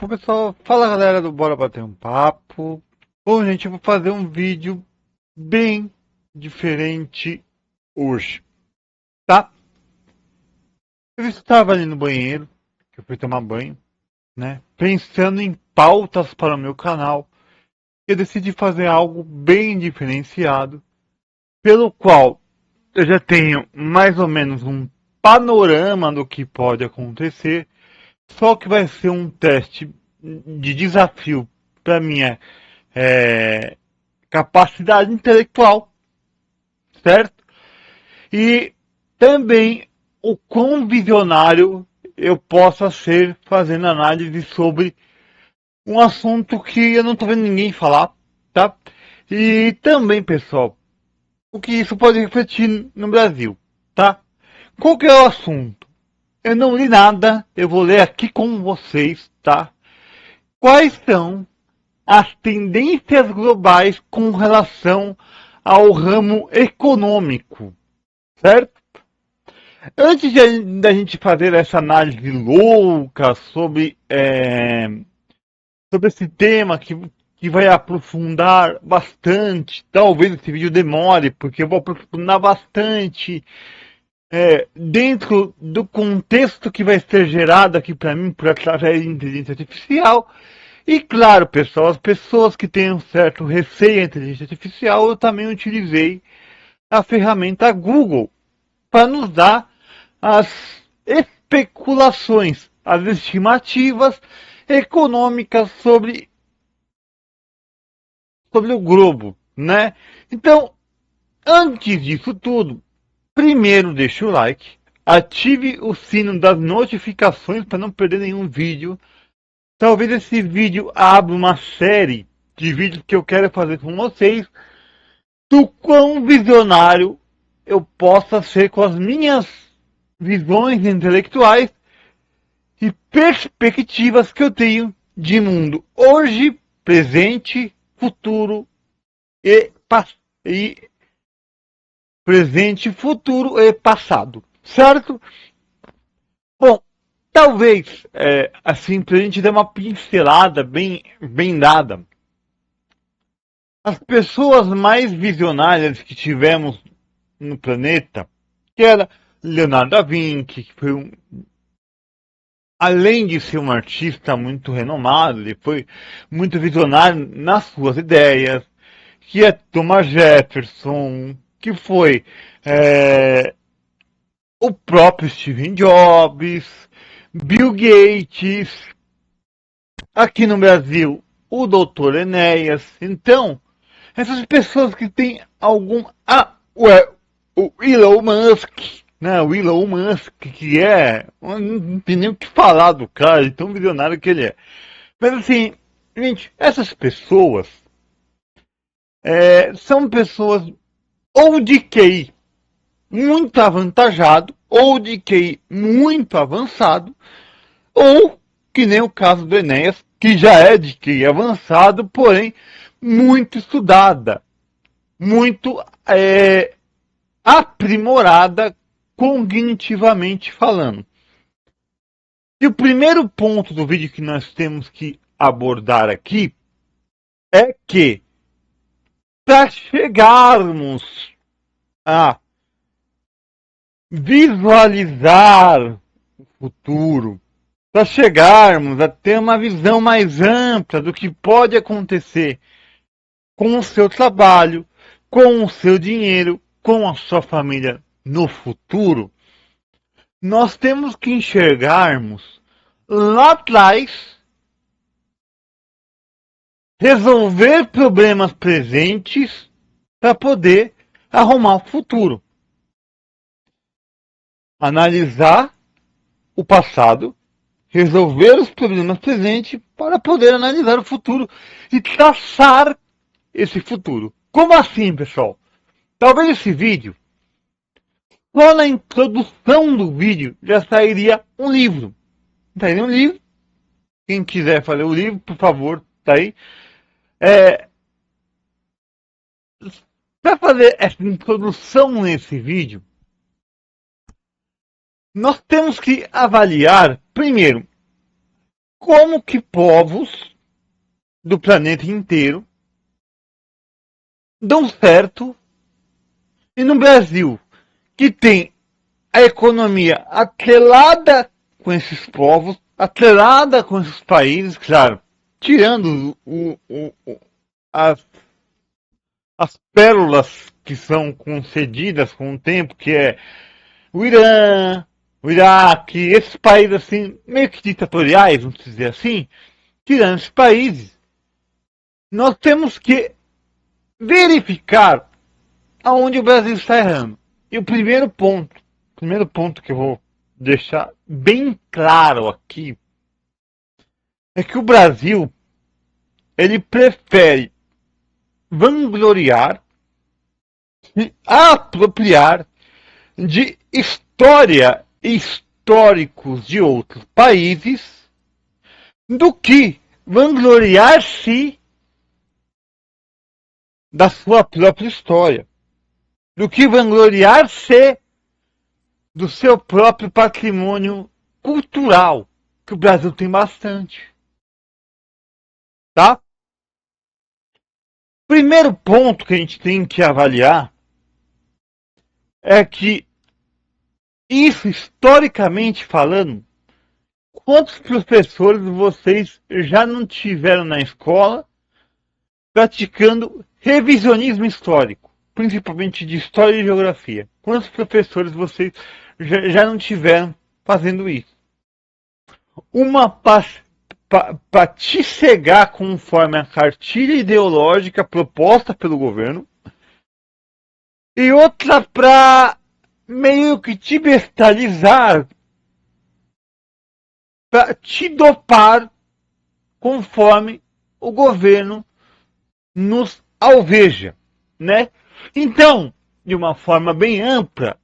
Bom, pessoal, fala galera do Bora Bater um Papo. Bom, gente, eu vou fazer um vídeo bem diferente hoje, tá? Eu estava ali no banheiro, que eu fui tomar banho, né? Pensando em pautas para o meu canal. Eu decidi fazer algo bem diferenciado, pelo qual eu já tenho mais ou menos um panorama do que pode acontecer, só que vai ser um teste de desafio para minha capacidade intelectual, certo? E também o quão visionário eu possa ser fazendo análise sobre um assunto que eu não estou vendo ninguém falar, tá? E também, pessoal, o que isso pode refletir no Brasil, tá? Qual que é o assunto? Eu não li nada, eu vou ler aqui com vocês, tá? Quais são as tendências globais com relação ao ramo econômico, certo? Antes da gente fazer essa análise louca sobre esse tema que vai aprofundar bastante, talvez esse vídeo demore, porque eu vou aprofundar bastante dentro do contexto que vai ser gerado aqui para mim por através de inteligência artificial. E claro, pessoal, as pessoas que têm um certo receio à inteligência artificial, eu também utilizei a ferramenta Google para nos dar as especulações, as estimativas econômicas sobre o globo, né? Então, antes disso tudo, primeiro deixe o like, ative o sino das notificações para não perder nenhum vídeo. Talvez esse vídeo abra uma série de vídeos que eu quero fazer com vocês, do quão visionário eu possa ser com as minhas visões intelectuais e perspectivas que eu tenho de mundo hoje, presente, futuro e presente, futuro e passado, certo? Bom, talvez assim para a gente dar uma pincelada bem dada. As pessoas mais visionárias que tivemos no planeta, que era Leonardo da Vinci, que foi além de ser um artista muito renomado, ele foi muito visionário nas suas ideias, que é Thomas Jefferson, que foi o próprio Steve Jobs, Bill Gates, aqui no Brasil, o Dr. Enéas. Então, essas pessoas que têm algum... o Elon Musk, né? O Elon Musk, que não tem nem o que falar do cara, de tão visionário que ele é. Mas assim, gente, essas pessoas são pessoas ou de QI muito avantajado, ou de QI muito avançado, ou que nem o caso do Enéas, que já é de QI avançado, porém muito estudada, muito aprimorada cognitivamente falando. E o primeiro ponto do vídeo que nós temos que abordar aqui é que para chegarmos a visualizar o futuro, para chegarmos a ter uma visão mais ampla do que pode acontecer com o seu trabalho, com o seu dinheiro, com a sua família no futuro, nós temos que enxergarmos lá atrás, resolver problemas presentes para poder arrumar o futuro. Analisar o passado, resolver os problemas presentes para poder analisar o futuro e traçar esse futuro. Como assim, pessoal? Talvez esse vídeo, só na introdução do vídeo, já sairia um livro. Sairia um livro. Quem quiser fazer o livro, por favor, tá aí. Para fazer essa introdução nesse vídeo, nós temos que avaliar, primeiro, como que povos do planeta inteiro dão certo e no Brasil, que tem a economia atrelada com esses povos, atrelada com esses países, claro, tirando as, as pérolas que são concedidas com o tempo, que é o Irã, o Iraque, esses países assim, meio que ditatoriais, vamos dizer assim, tirando esses países, nós temos que verificar aonde o Brasil está errando. E o primeiro ponto que eu vou deixar bem claro aqui, é que o Brasil, ele prefere vangloriar e apropriar de história e históricos de outros países do que vangloriar-se da sua própria história, do que vangloriar-se do seu próprio patrimônio cultural, que o Brasil tem bastante. Tá? Primeiro ponto que a gente tem que avaliar é que isso, historicamente falando, quantos professores vocês já não tiveram na escola praticando revisionismo histórico, principalmente de história e geografia? Quantos professores vocês já não tiveram fazendo isso? Uma para te cegar conforme a cartilha ideológica proposta pelo governo, e outra para meio que te bestializar, para te dopar conforme o governo nos alveja, né? Então, de uma forma bem ampla,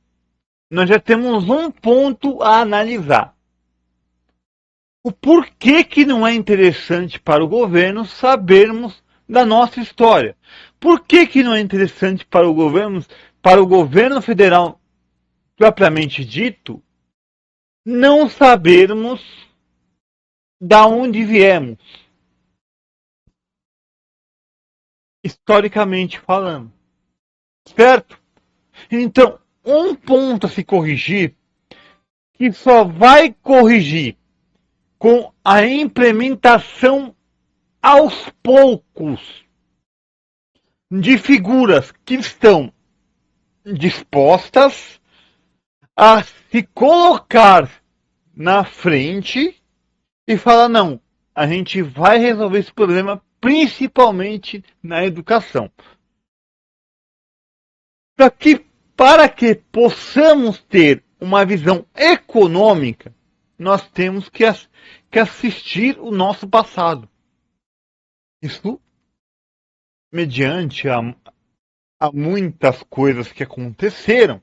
nós já temos um ponto a analisar. O porquê que não é interessante para o governo sabermos da nossa história? Por que não é interessante para o governo federal propriamente dito, não sabermos da onde viemos, historicamente falando, certo? Então, um ponto a se corrigir, que só vai corrigir com a implementação aos poucos de figuras que estão dispostas a se colocar na frente e falar: não, a gente vai resolver esse problema principalmente na educação. Para que possamos ter uma visão econômica, nós temos que assistir o nosso passado. Isso mediante a muitas coisas que aconteceram.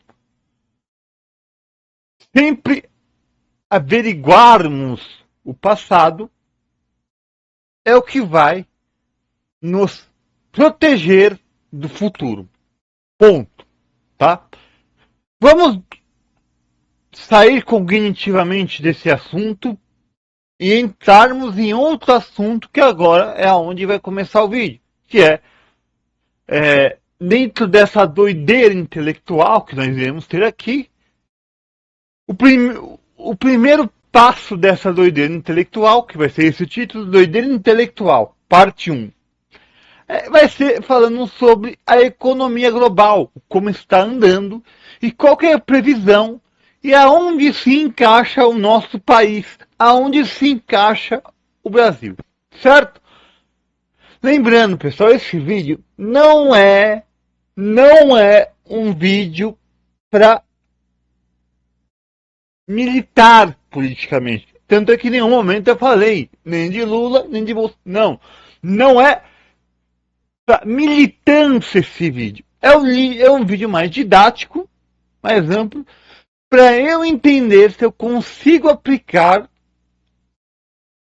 Sempre averiguarmos o passado é o que vai nos proteger do futuro. Ponto. Tá? Vamos sair cognitivamente desse assunto e entrarmos em outro assunto que agora é aonde vai começar o vídeo, que é dentro dessa doideira intelectual que nós iremos ter aqui, o primeiro passo dessa doideira intelectual, que vai ser esse título, Doideira Intelectual, parte 1, vai ser falando sobre a economia global, como está andando e qual que é a previsão e aonde se encaixa o nosso país, aonde se encaixa o Brasil, certo? Lembrando, pessoal, esse vídeo não é um vídeo para militar politicamente. Tanto é que em nenhum momento eu falei nem de Lula, nem de Bolsonaro. Não, não é para militância esse vídeo. É um vídeo mais didático, mais amplo, para eu entender se eu consigo aplicar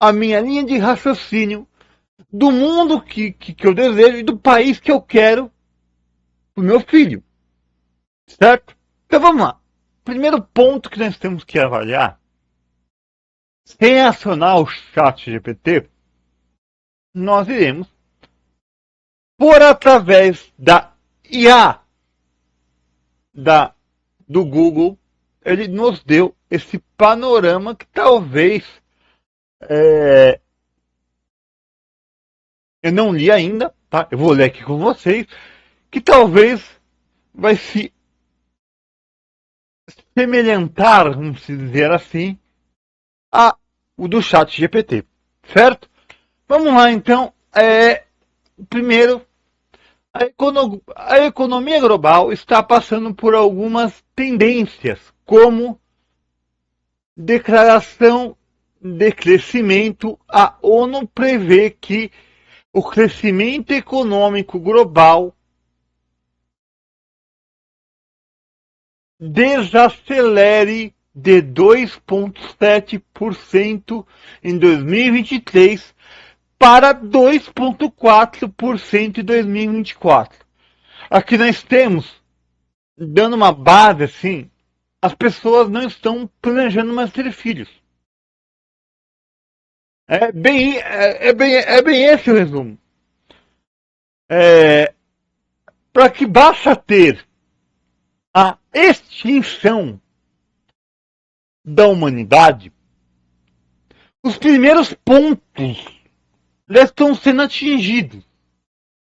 a minha linha de raciocínio do mundo que eu desejo e do país que eu quero para o meu filho. Certo? Então vamos lá. Primeiro ponto que nós temos que avaliar sem acionar o chat GPT, nós iremos, por através da IA do Google, ele nos deu esse panorama que talvez eu não li ainda, tá? Eu vou ler aqui com vocês, que talvez vai se semelhantar, vamos dizer assim, a o do chat GPT, certo? Vamos lá então. Primeiro, a economia global está passando por algumas tendências, como declaração de crescimento. A ONU prevê que o crescimento econômico global desacelere de 2,7% em 2023 para 2,4% em 2024. Aqui nós temos, dando uma base assim, as pessoas não estão planejando mais ter filhos. É bem esse o resumo. Para que basta ter a extinção da humanidade, os primeiros pontos já estão sendo atingidos,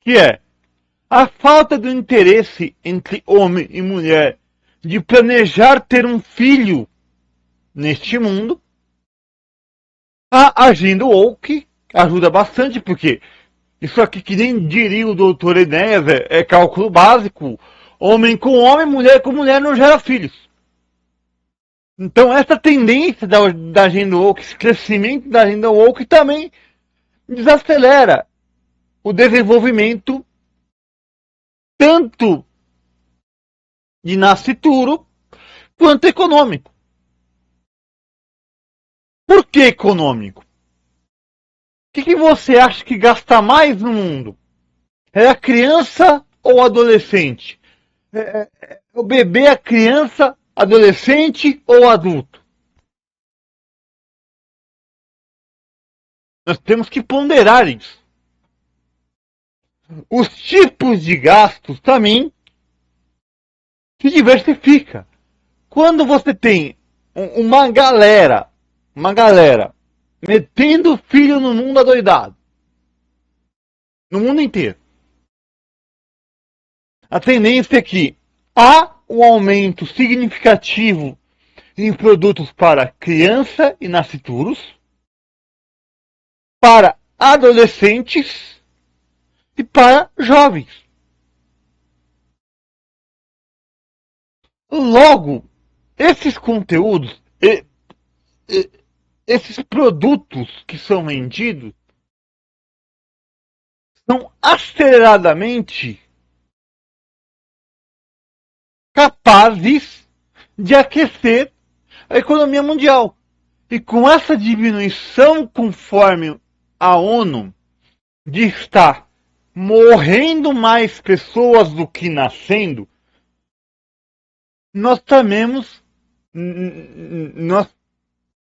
que é a falta do interesse entre homem e mulher de planejar ter um filho neste mundo. A agenda woke ajuda bastante, porque isso aqui, que nem diria o doutor Enéas, é cálculo básico. Homem com homem, mulher com mulher não gera filhos. Então essa tendência da agenda woke, esse crescimento da agenda woke também desacelera o desenvolvimento tanto de nascituro quanto econômico. Por que econômico? O que você acha que gasta mais no mundo? É a criança ou o adolescente? O bebê, a criança, adolescente ou adulto? Nós temos que ponderar isso. Os tipos de gastos também se diversifica. Quando você tem uma galera metendo filho no mundo adoidado, no mundo inteiro, a tendência é que há um aumento significativo em produtos para criança e nascituros, para adolescentes e para jovens. Logo, esses conteúdos, esses produtos que são vendidos, são aceleradamente capazes de aquecer a economia mundial. E com essa diminuição, conforme a ONU, de estar morrendo mais pessoas do que nascendo, nós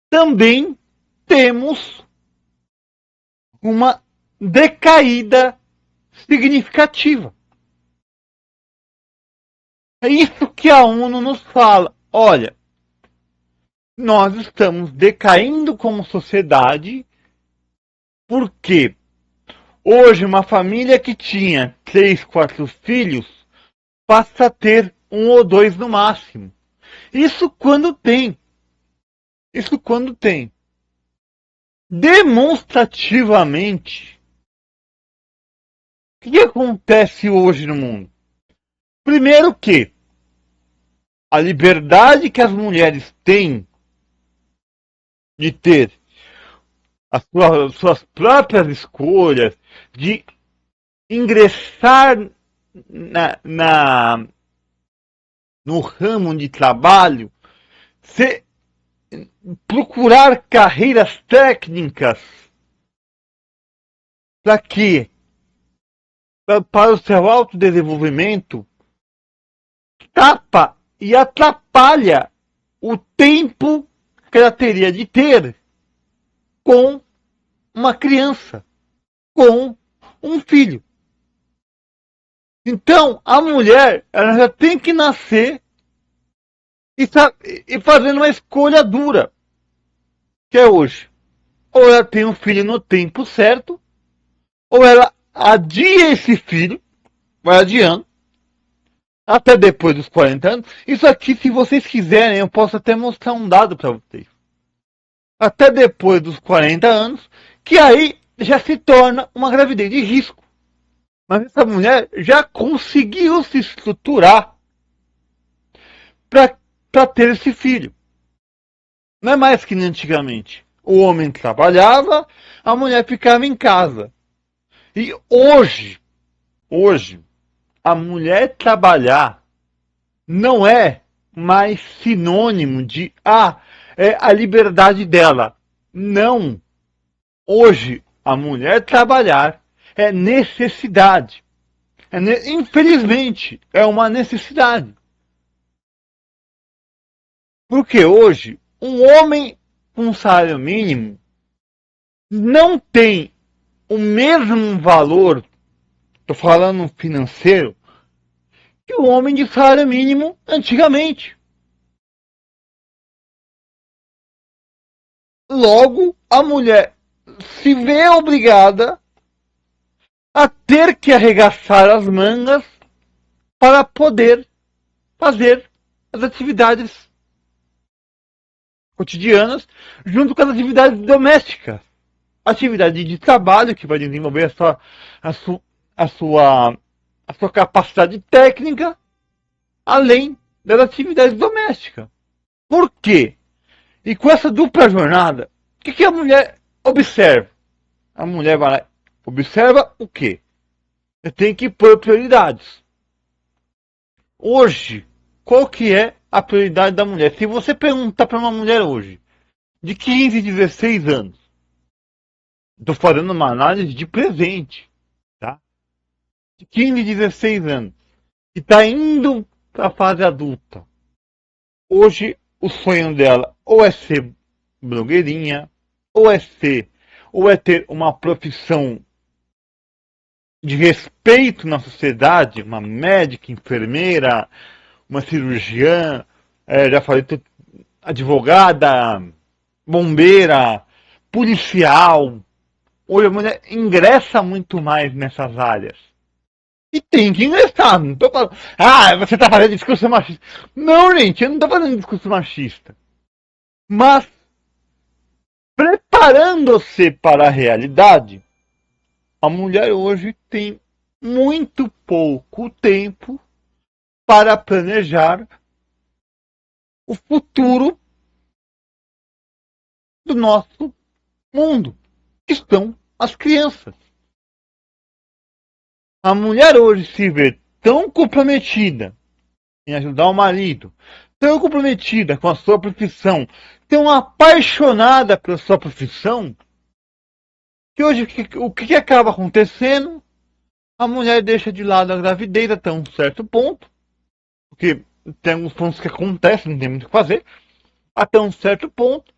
também temos uma decaída significativa. É isso que a ONU nos fala. Olha, nós estamos decaindo como sociedade porque hoje uma família que tinha 3, 4 filhos passa a ter 1 ou 2 no máximo. Isso quando tem. Demonstrativamente, o que acontece hoje no mundo? Primeiro que a liberdade que as mulheres têm de ter as suas próprias escolhas, de ingressar no ramo de trabalho, procurar carreiras técnicas para o seu autodesenvolvimento, tapa e atrapalha o tempo que ela teria de ter com uma criança, com um filho. Então, a mulher, ela já tem que nascer e fazendo uma escolha dura, que é hoje. Ou ela tem um filho no tempo certo, ou ela adia esse filho, vai adiando, até depois dos 40 anos. Isso aqui, se vocês quiserem, eu posso até mostrar um dado para vocês. Até depois dos 40 anos, que aí já se torna uma gravidez de risco. Mas essa mulher já conseguiu se estruturar para ter esse filho. Não é mais que nem antigamente. O homem trabalhava, a mulher ficava em casa. E hoje, a mulher trabalhar não é mais sinônimo de é a liberdade dela. Não. Hoje, a mulher trabalhar é necessidade. Infelizmente, é uma necessidade. Porque hoje, um homem com salário mínimo não tem o mesmo valor, estou falando financeiro, que o homem de salário mínimo antigamente. Logo, a mulher se vê obrigada a ter que arregaçar as mangas para poder fazer as atividades cotidianas junto com as atividades domésticas. Atividade de trabalho que vai desenvolver a, su, a sua capacidade técnica, além das atividades domésticas. Por quê? E com essa dupla jornada, o que a mulher observa? A mulher vai lá, observa o quê? Você tem que pôr prioridades. Hoje, qual que é a prioridade da mulher? Se você perguntar para uma mulher hoje, de 15, 16 anos, estou fazendo uma análise de presente, tá? De 15, 16 anos, que está indo para a fase adulta. Hoje, o sonho dela ou é ser blogueirinha, ou é ter uma profissão de respeito na sociedade, uma médica, enfermeira, uma cirurgiã, já falei, advogada, bombeira, policial. Hoje a mulher ingressa muito mais nessas áreas. E tem que ingressar. Não tô falando, você está fazendo discurso machista. Não, gente, eu não estou fazendo discurso machista. Mas, preparando-se para a realidade, a mulher hoje tem muito pouco tempo para planejar o futuro do nosso mundo, que são as crianças. A mulher hoje se vê tão comprometida em ajudar o marido, tão comprometida com a sua profissão, tão apaixonada pela sua profissão, que hoje o que acaba acontecendo? A mulher deixa de lado a gravidez até um certo ponto, porque tem alguns pontos que acontecem, não tem muito o que fazer, até um certo ponto,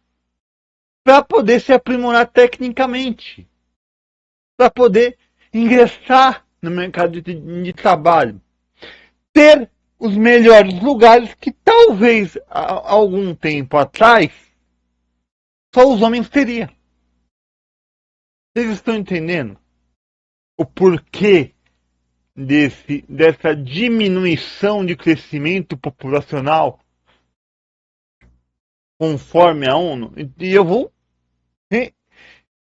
para poder se aprimorar tecnicamente, para poder ingressar no mercado de trabalho, ter os melhores lugares que talvez há algum tempo atrás só os homens teriam. Vocês estão entendendo o porquê dessa diminuição de crescimento populacional conforme a ONU? E eu vou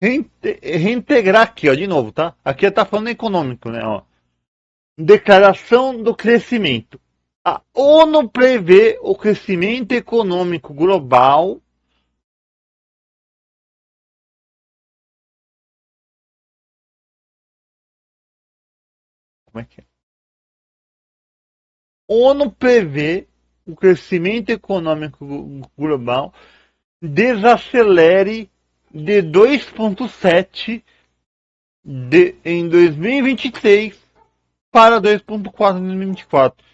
reintegrar aqui, ó, de novo, tá? Aqui está falando econômico, né? Ó. Declaração do crescimento. A ONU prevê o crescimento econômico global como é que é? ONU prevê o crescimento econômico global desacelere de 2,7 em 2023 para 2,4 em 2024.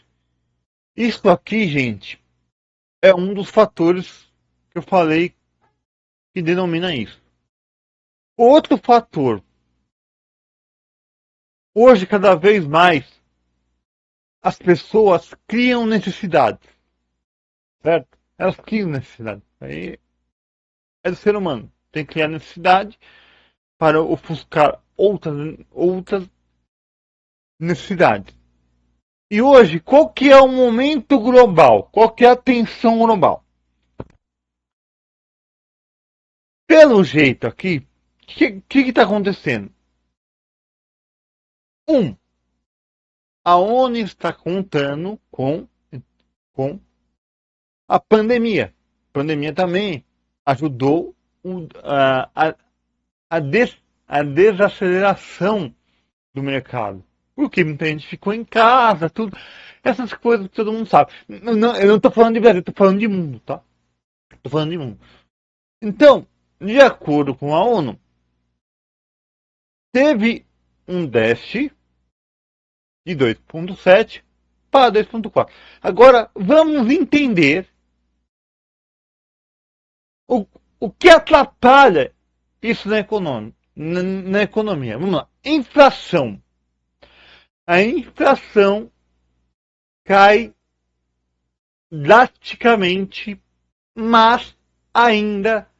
Isso aqui, gente, é um dos fatores que eu falei que denomina isso. Outro fator. Hoje, cada vez mais, as pessoas criam necessidades. Certo? Elas criam necessidades. Aí é do ser humano. Tem que criar necessidade para ofuscar outras necessidades. E hoje, qual que é o momento global? Qual que é a tensão global? Pelo jeito aqui, o que está acontecendo? A ONU está contando com a pandemia. A pandemia também ajudou a desaceleração do mercado. Porque muita gente ficou em casa, tudo. Essas coisas que todo mundo sabe. Não, eu não estou falando de Brasil, estou falando de mundo, tá? Estou falando de mundo. Então, de acordo com a ONU, teve um déficit de 2,7 para 2,4. Agora, vamos entender o que atrapalha isso na economia. Vamos lá. Inflação. A inflação cai drasticamente, mas ainda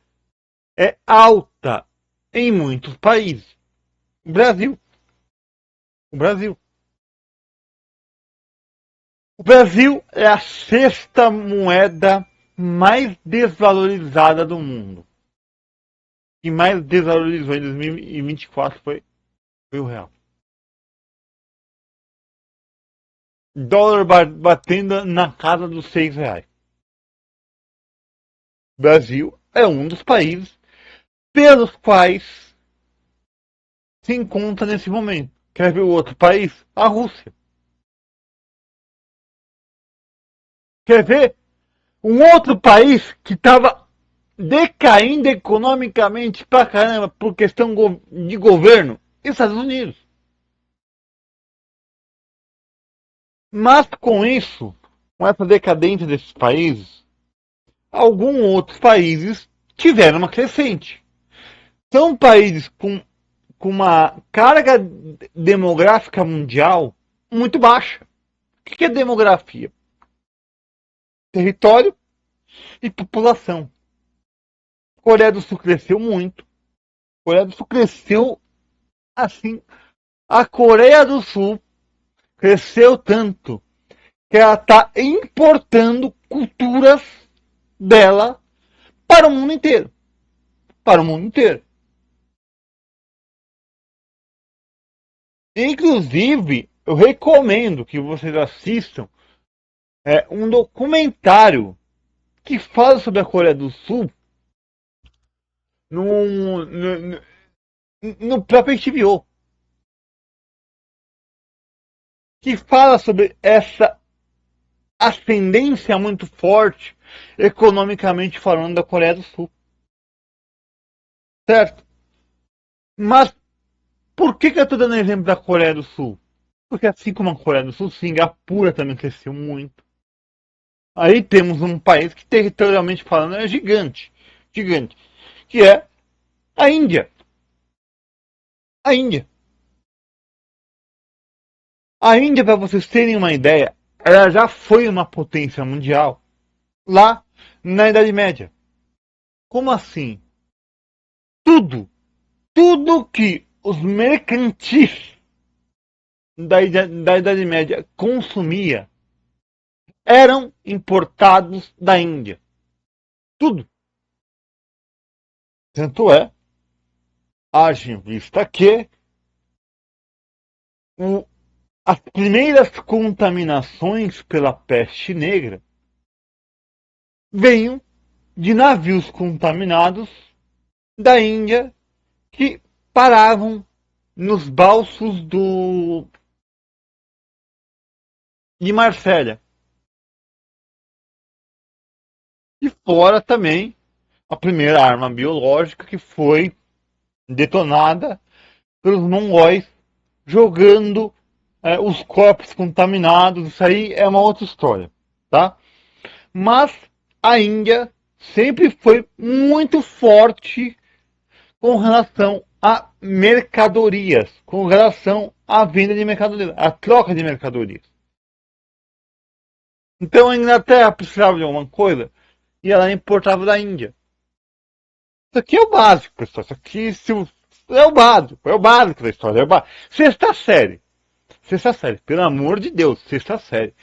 é alta em muitos países. O Brasil. O Brasil é a sexta moeda mais desvalorizada do mundo. E mais desvalorizou em 2024 foi o real. Dólar batendo na casa dos R$ 6. O Brasil é um dos países pelos quais se encontra nesse momento. Quer ver o outro país? A Rússia. Quer ver um outro país que estava decaindo economicamente pra caramba por questão de governo? Estados Unidos. Mas com isso, com essa decadência desses países, alguns outros países tiveram uma crescente. São países com uma carga demográfica mundial muito baixa. O que é demografia? Território e população. A Coreia do Sul cresceu muito. A Coreia do Sul cresceu assim. A Coreia do Sul cresceu tanto que ela está importando culturas dela para o mundo inteiro. Para o mundo inteiro. Inclusive, eu recomendo que vocês assistam um documentário que fala sobre a Coreia do Sul no próprio HBO. Que fala sobre essa ascendência muito forte, economicamente falando, da Coreia do Sul. Certo? Mas por que eu estou dando exemplo da Coreia do Sul? Porque assim como a Coreia do Sul, Singapura também cresceu muito. Aí temos um país que territorialmente falando é gigante, que é a Índia. A Índia. A Índia, para vocês terem uma ideia, ela já foi uma potência mundial lá na Idade Média. Como assim? Tudo que os mercantis da Idade Média consumia eram importados da Índia. Tudo. Tanto é, haja vista que as primeiras contaminações pela peste negra venham de navios contaminados da Índia que paravam nos balsos de Marsella. E fora também a primeira arma biológica que foi detonada pelos mongóis jogando os corpos contaminados. Isso aí é uma outra história, tá? Mas a Índia sempre foi muito forte com relação a mercadorias, com relação à venda de mercadorias, à troca de mercadorias. Então a Inglaterra precisava de alguma coisa e ela importava da Índia. Isso aqui é o básico, pessoal. Isso aqui é o básico da história. É o básico. Sexta série. Sexta série. Pelo amor de Deus, sexta série.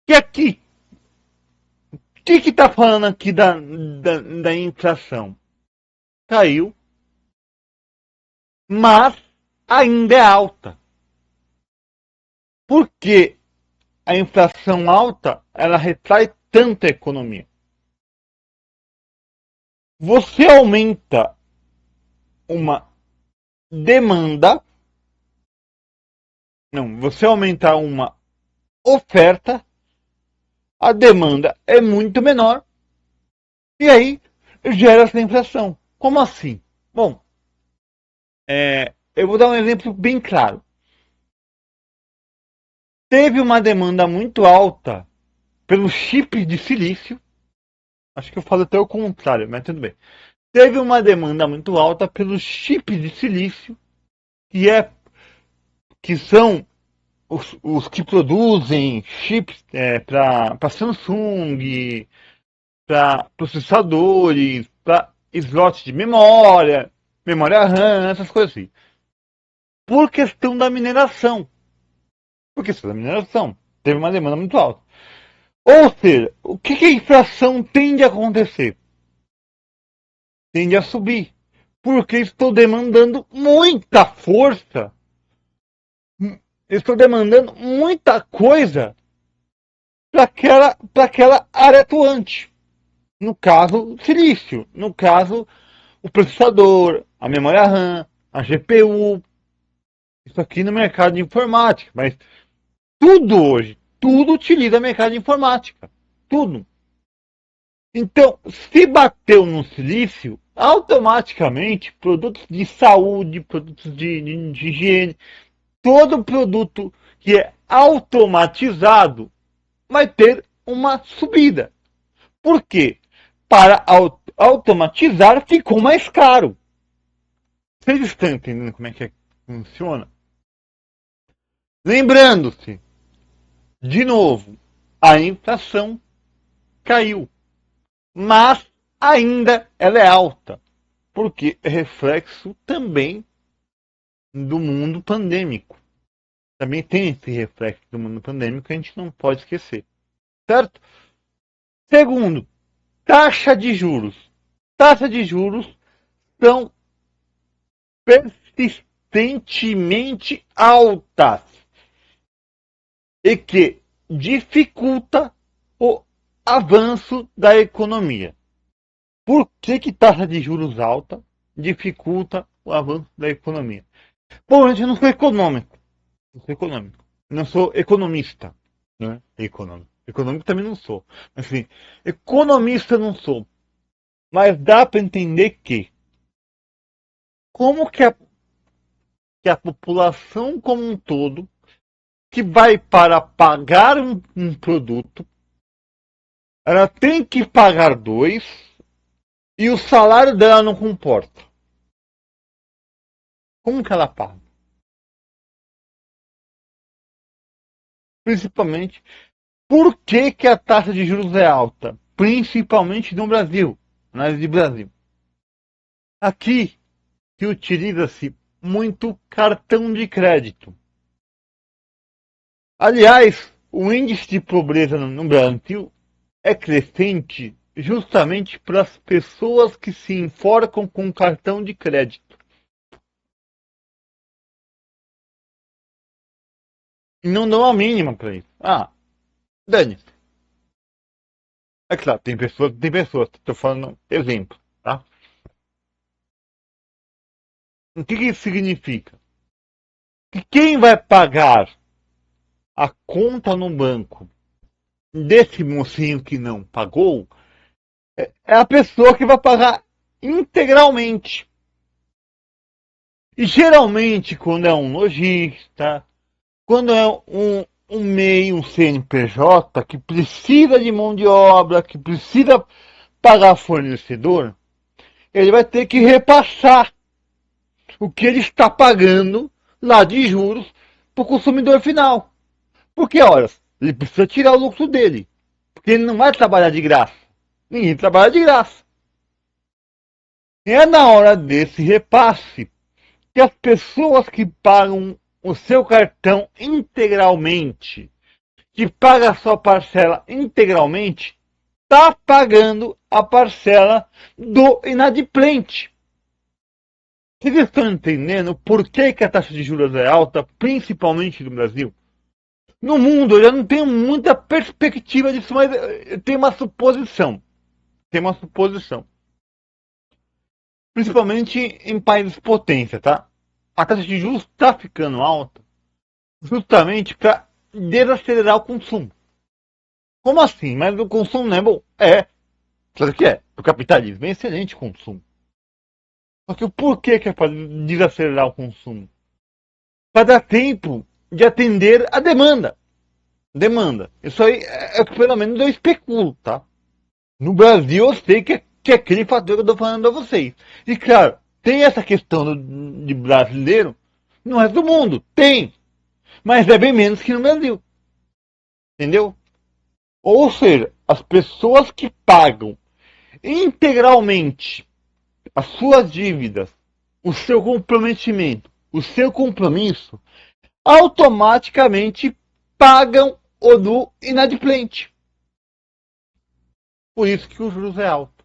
E aqui, o que está falando aqui da inflação? Caiu, mas ainda é alta. Por que a inflação alta ela retrai tanto a economia? Você aumenta uma demanda, não, você aumenta uma oferta, a demanda é muito menor e aí gera essa inflação. Como assim? Bom, eu vou dar um exemplo bem claro. Teve uma demanda muito alta pelos chips de silício. Acho que eu falo até o contrário, mas tudo bem. Teve uma demanda muito alta pelos chips de silício, que são os que produzem chips para Samsung, para processadores, para slots de memória, memória RAM, essas coisas assim. Por questão da mineração. Por questão da mineração. Teve uma demanda muito alta. Ou seja, o que a inflação tende a acontecer? Tende a subir. Porque estou demandando muita força. Estou demandando muita coisa para aquela área atuante. No caso, silício. No caso, o processador, a memória RAM, a GPU. Isso aqui no mercado de informática. Mas tudo hoje, tudo utiliza mercado de informática. Tudo. Então, se bateu no silício, automaticamente produtos de saúde, produtos de higiene, todo produto que é automatizado vai ter uma subida. Por quê? Para automatizar ficou mais caro. Vocês estão entendendo como é que funciona? Lembrando-se, de novo, a inflação caiu, mas ainda ela é alta, porque é reflexo também do mundo pandêmico. Também tem esse reflexo do mundo pandêmico que a gente não pode esquecer. Certo? Segundo, taxa de juros. Taxa de juros são persistentemente altas e que dificulta o avanço da economia. Por que taxa de juros alta dificulta o avanço da economia? Bom, eu não sou econômico. Não sou economista. Né? Econômico também não sou. Assim, economista não sou. Mas dá para entender que como que a população como um todo que vai para pagar um produto, ela tem que pagar dois e o salário dela não comporta. Como que ela paga? Principalmente, por que a taxa de juros é alta? Principalmente no Brasil, análise de Brasil. Aqui que utiliza-se muito cartão de crédito. Aliás, o índice de pobreza no Brasil é crescente justamente para as pessoas que se enforcam com cartão de crédito. E não dão a mínima para isso. Ah, dane-se. É claro, tem pessoas, estou falando exemplo, tá? O que isso significa? Que quem vai pagar a conta no banco desse mocinho que não pagou é a pessoa que vai pagar integralmente. E geralmente, quando é um lojista, quando é um MEI, um CNPJ, que precisa de mão de obra, que precisa pagar fornecedor, ele vai ter que repassar o que ele está pagando lá de juros para o consumidor final. Porque, olha, ele precisa tirar o lucro dele. Porque ele não vai trabalhar de graça. Ninguém trabalha de graça. É na hora desse repasse que as pessoas que pagam o seu cartão integralmente, que paga a sua parcela integralmente, está pagando a parcela do inadimplente. Vocês estão entendendo por que a taxa de juros é alta, principalmente no Brasil? No mundo eu já não tenho muita perspectiva disso, mas eu tenho uma suposição. Principalmente em países potência, tá? A taxa de juros está ficando alta justamente para desacelerar o consumo. Como assim? Mas o consumo não é bom? É. Claro que é. O capitalismo é excelente consumo. Só que o porquê que é para desacelerar o consumo? Para dar tempo de atender a demanda. Isso aí é o que pelo menos eu especulo, tá? No Brasil eu sei que é aquele fator que eu estou falando a vocês. E claro, tem essa questão de brasileiro no resto do mundo. Tem. Mas é bem menos que no Brasil. Entendeu? Ou seja, as pessoas que pagam integralmente as suas dívidas, o seu comprometimento, o seu compromisso, automaticamente pagam o do inadimplente. Por isso que o juros é alto.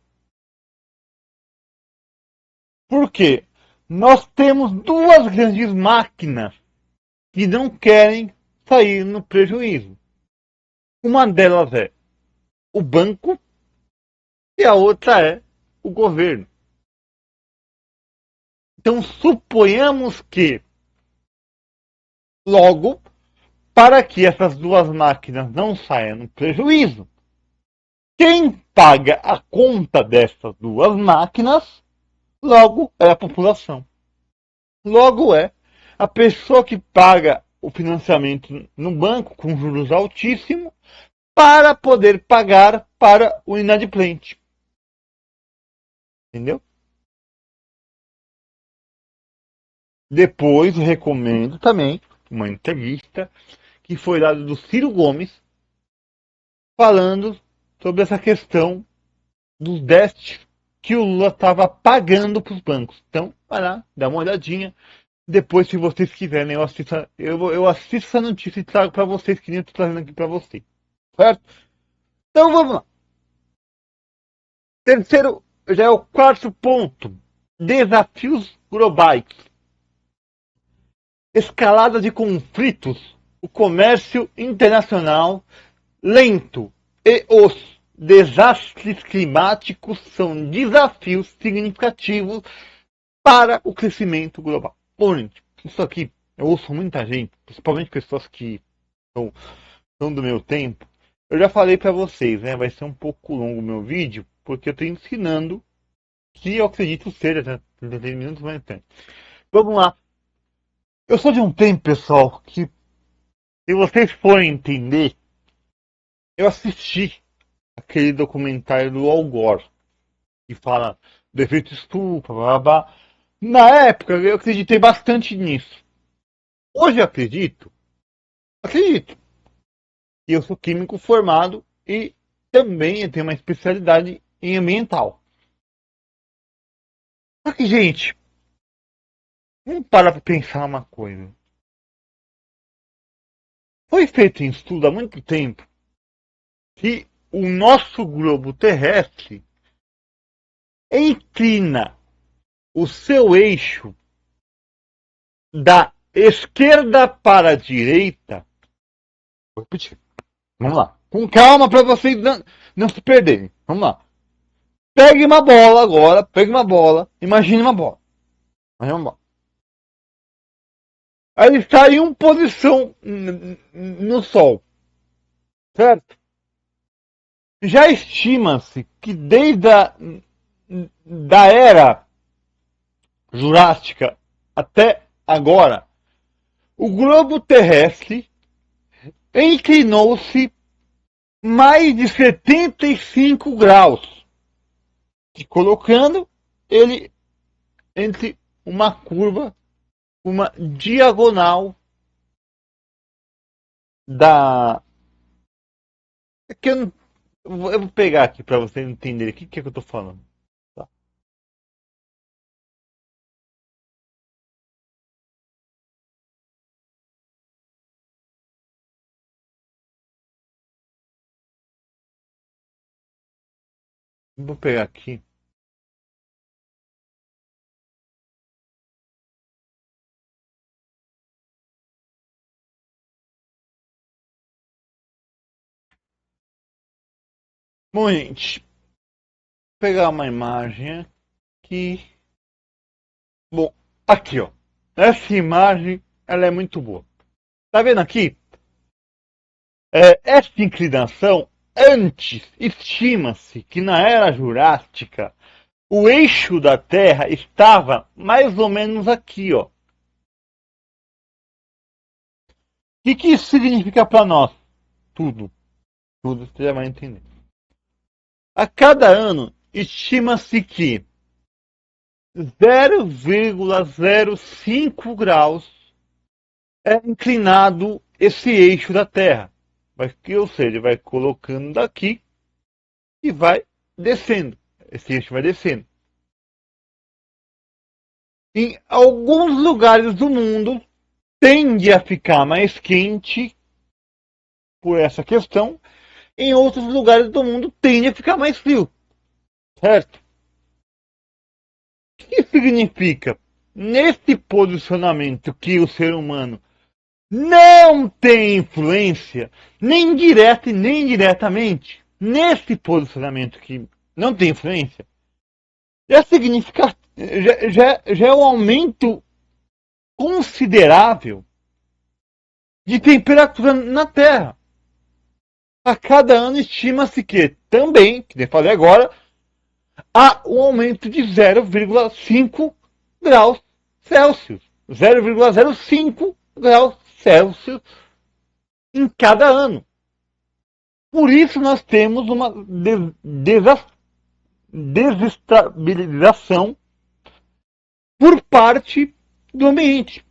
Por quê? Nós temos duas grandes máquinas que não querem sair no prejuízo. Uma delas é o banco e a outra é o governo. Então suponhamos que, logo, para que essas duas máquinas não saiam no prejuízo, quem paga a conta dessas duas máquinas, logo é a população. Logo é a pessoa que paga o financiamento no banco com juros altíssimos para poder pagar para o inadimplente. Entendeu? Depois recomendo também uma entrevista que foi dada do Ciro Gomes falando sobre essa questão dos déficits que o Lula estava pagando para os bancos. Então, vai lá, dá uma olhadinha. Depois, se vocês quiserem, eu assisto essa notícia e trago para vocês, que nem eu estou trazendo aqui para vocês. Certo? Então, vamos lá. Terceiro, já é o quarto ponto. Desafios globais. Escalada de conflitos, o comércio internacional lento e os desastres climáticos são desafios significativos para o crescimento global. Bom, gente, isso aqui eu ouço muita gente, principalmente pessoas que são do meu tempo. Eu já falei para vocês, né? Vai ser um pouco longo o meu vídeo, porque eu estou ensinando que eu acredito seja 30 minutos, mas tem. Vamos lá. Eu sou de um tempo, pessoal, que se vocês forem entender, eu assisti aquele documentário do Al Gore, que fala do efeito estufa, blá, blá, blá. Na época eu acreditei bastante nisso. Hoje eu acredito. E eu sou químico formado e também eu tenho uma especialidade em ambiental. Só que, gente, vamos parar para pensar uma coisa. Foi feito em estudo há muito tempo que o nosso globo terrestre inclina o seu eixo da esquerda para a direita. Vou repetir. Vamos lá. Com calma para vocês não se perderem. Vamos lá. Pegue uma bola agora. Imagine uma bola. Aí está em uma posição no Sol. Certo? Já estima-se que desde da era Jurássica até agora, o globo terrestre inclinou-se mais de 75 graus, colocando ele entre uma curva, uma diagonal da... É que eu vou pegar aqui para você entender o que é que eu estou falando. Tá? Vou pegar aqui. Bom, gente, vou pegar uma imagem aqui. Bom, aqui, ó. Essa imagem, ela é muito boa. Tá vendo aqui? Essa inclinação, antes, estima-se que na Era Jurássica, o eixo da Terra estava mais ou menos aqui, ó. O que isso significa para nós? Tudo. Tudo você já vai entender. A cada ano, estima-se que 0,05 graus é inclinado esse eixo da Terra. Ou seja, vai colocando daqui e vai descendo. Esse eixo vai descendo. Em alguns lugares do mundo, tende a ficar mais quente por essa questão. Em outros lugares do mundo, tende a ficar mais frio. Certo? O que significa? Nesse posicionamento que o ser humano não tem influência, nem direta e nem indiretamente, nesse posicionamento que não tem influência, já significa, já é um aumento considerável de temperatura na Terra. A cada ano estima-se que também, que eu falei agora, há um aumento de 0,5 graus Celsius. 0,05 graus Celsius em cada ano. Por isso nós temos uma desestabilização por parte do ambiente.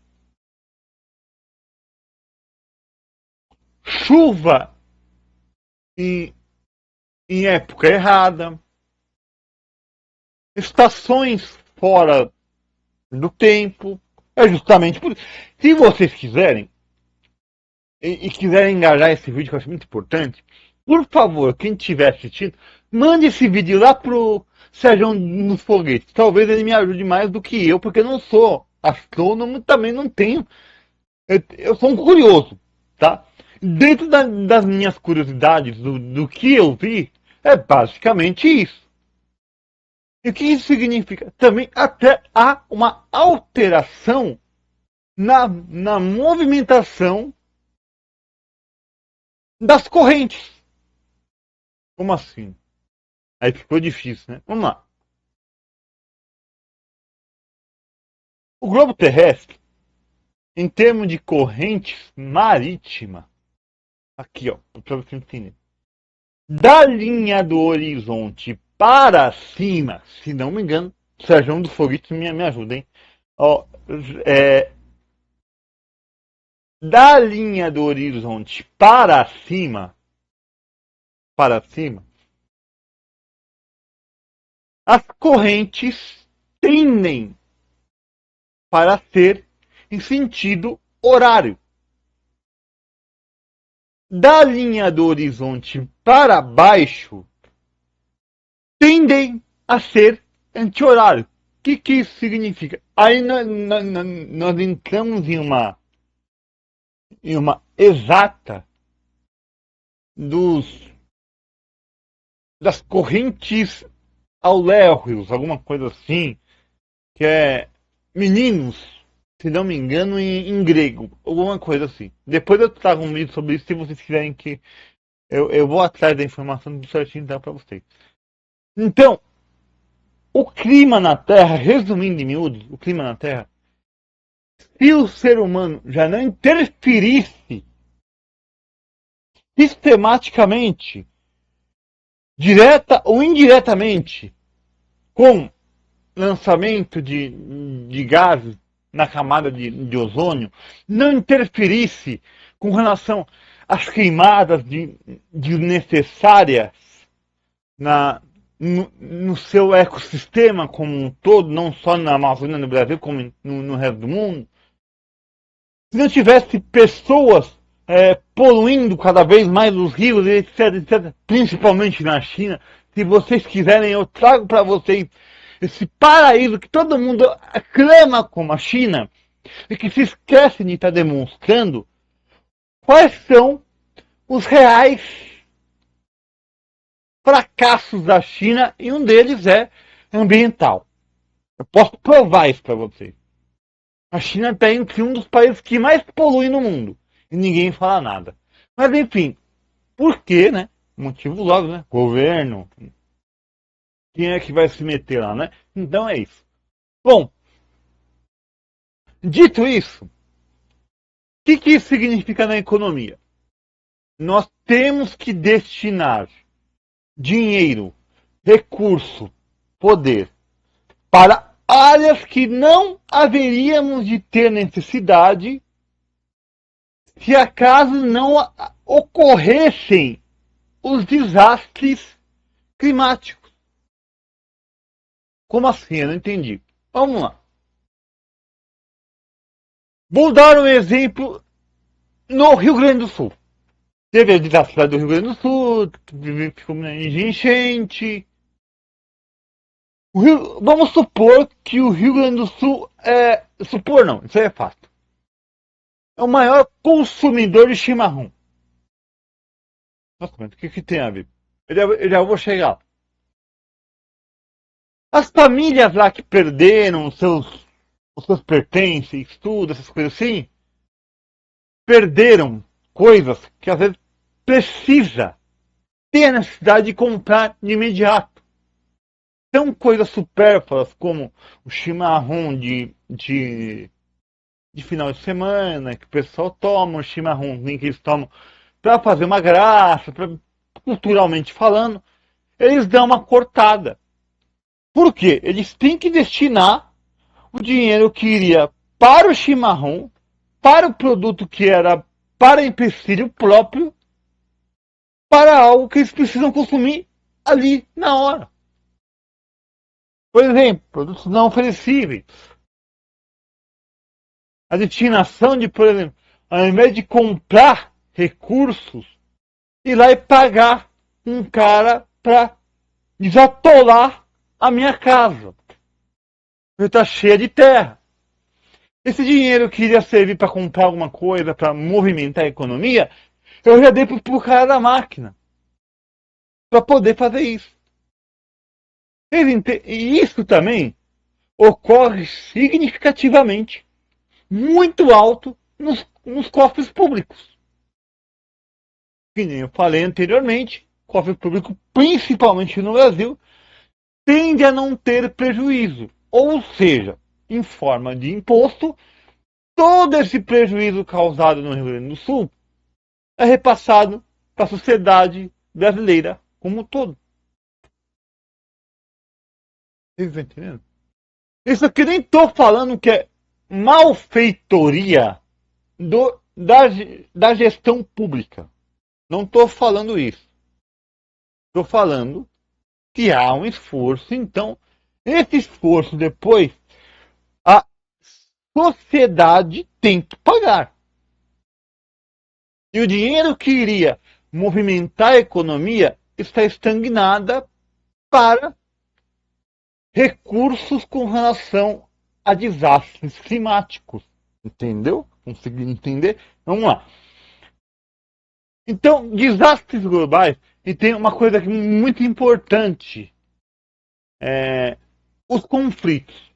Chuva em época errada, estações fora do tempo. É justamente por isso. Se vocês quiserem, e quiserem engajar esse vídeo, que eu acho muito importante, por favor, quem estiver assistindo, mande esse vídeo lá pro Sérgio nos Foguetes. Talvez ele me ajude mais do que eu, porque eu não sou astrônomo, também não tenho. Eu sou um curioso, tá? Dentro das minhas curiosidades, do que eu vi, é basicamente isso. E o que isso significa? Também até há uma alteração na movimentação das correntes. Como assim? Aí ficou difícil, né? Vamos lá. O globo terrestre, em termos de correntes marítima, aqui ó, para você entender, da linha do horizonte para cima, se não me engano, Sérgio do Foguete me ajuda, hein? Ó, da linha do horizonte para cima, as correntes tendem para ser em sentido horário. Da linha do horizonte para baixo, tendem a ser anti-horário. O que isso significa? Aí nós entramos em uma exata das correntes auléoreos, alguma coisa assim, que é meninos, se não me engano, em grego, alguma coisa assim. Depois eu trago um vídeo sobre isso, se vocês quiserem que eu vou atrás da informação do certinho então para vocês. Então, o clima na Terra, resumindo em miúdos, o clima na Terra, se o ser humano já não interferisse sistematicamente, direta ou indiretamente, com lançamento de gases na camada de ozônio não interferisse com relação às queimadas desnecessárias no seu ecossistema como um todo, não só na Amazônia, no Brasil, como no resto do mundo. Se não tivesse pessoas poluindo cada vez mais os rios, etc, etc, principalmente na China, se vocês quiserem, eu trago para vocês esse paraíso que todo mundo aclama como a China, e que se esquece de estar demonstrando quais são os reais fracassos da China, e um deles é ambiental. Eu posso provar isso para vocês. A China está entre um dos países que mais poluem no mundo, e ninguém fala nada. Mas enfim, por quê, né? Motivo logo, né? Governo. Quem é que vai se meter lá, né? Então é isso. Bom, dito isso, o que isso significa na economia? Nós temos que destinar dinheiro, recurso, poder para áreas que não haveríamos de ter necessidade se acaso não ocorressem os desastres climáticos. Como assim? Eu não entendi. Vamos lá. Vou dar um exemplo no Rio Grande do Sul. Teve a desastre do Rio Grande do Sul, ficou de enchente. Vamos supor que o Rio Grande do Sul supor não, isso aí é fato. É o maior consumidor de chimarrão. Nossa, mas o que tem a ver? Eu já vou chegar. As famílias lá que perderam os seus pertences, tudo, essas coisas assim, perderam coisas que às vezes precisa ter a necessidade de comprar de imediato. São coisas supérfluas como o chimarrão de final de semana, que o pessoal toma, o chimarrãozinho que eles tomam para fazer uma graça, culturalmente falando, eles dão uma cortada. Por quê? Eles têm que destinar o dinheiro que iria para o chimarrão, para o produto que era para empecilho próprio, para algo que eles precisam consumir ali na hora. Por exemplo, produtos não oferecíveis. A destinação de, por exemplo, ao invés de comprar recursos, ir lá e pagar um cara para desatolar a minha casa. Está cheia de terra. Esse dinheiro que iria servir para comprar alguma coisa, para movimentar a economia, eu já dei para o cara da máquina. Para poder fazer isso. E isso também ocorre significativamente, muito alto, nos cofres públicos. Que nem eu falei anteriormente, cofre público, principalmente no Brasil, tende a não ter prejuízo. Ou seja, em forma de imposto, todo esse prejuízo causado no Rio Grande do Sul é repassado para a sociedade brasileira como um todo. Vocês estão entendendo? Isso aqui nem estou falando que é malfeitoria da gestão pública. Não estou falando isso. Estou falando que há um esforço. Então, esse esforço depois, a sociedade tem que pagar. E o dinheiro que iria movimentar a economia está estagnada para recursos com relação a desastres climáticos. Entendeu? Conseguiu entender? Vamos lá. Então, desastres globais, e tem uma coisa muito importante: os conflitos.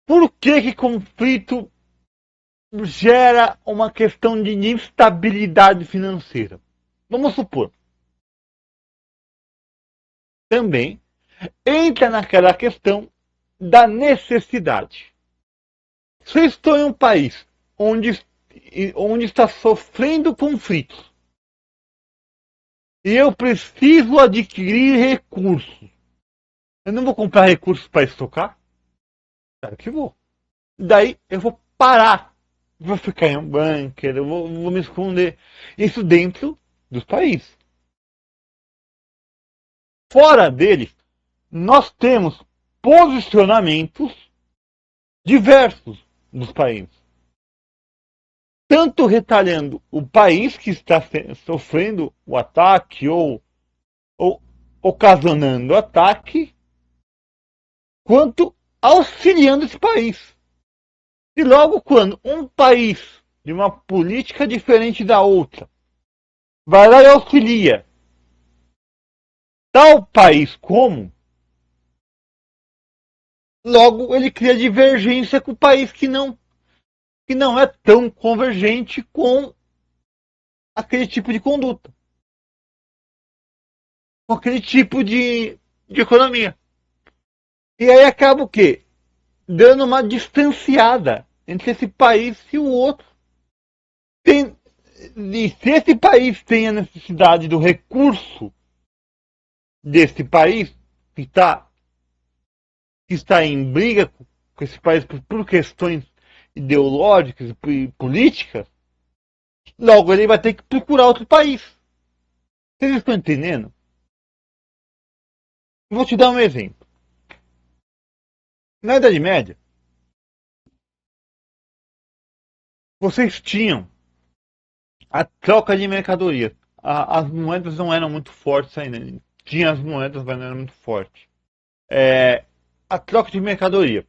Por que conflito gera uma questão de instabilidade financeira? Vamos supor. Também entra naquela questão da necessidade. Se eu estou em um país onde está sofrendo conflitos e eu preciso adquirir recursos Eu não vou comprar recursos para estocar? Claro que vou. Daí eu vou parar. Vou ficar em um bunker, eu vou me esconder. Isso dentro dos países. Fora deles, nós temos posicionamentos diversos dos países. Tanto retalhando o país que está sofrendo o ataque ou ocasionando o ataque, quanto auxiliando esse país. E logo quando um país de uma política diferente da outra vai lá e auxilia tal país como, logo ele cria divergência com o país que não é tão convergente com aquele tipo de conduta, com aquele tipo de economia. E aí acaba o quê? Dando uma distanciada entre esse país e o outro. E se esse país tem a necessidade do recurso desse país, que está em briga com esse país por questões ideológicas e políticas, logo ele vai ter que procurar outro país. Vocês estão entendendo? Vou te dar um exemplo. Na Idade Média, vocês tinham a troca de mercadorias. As moedas não eram muito fortes ainda. Tinha as moedas, mas não eram muito fortes. A troca de mercadoria.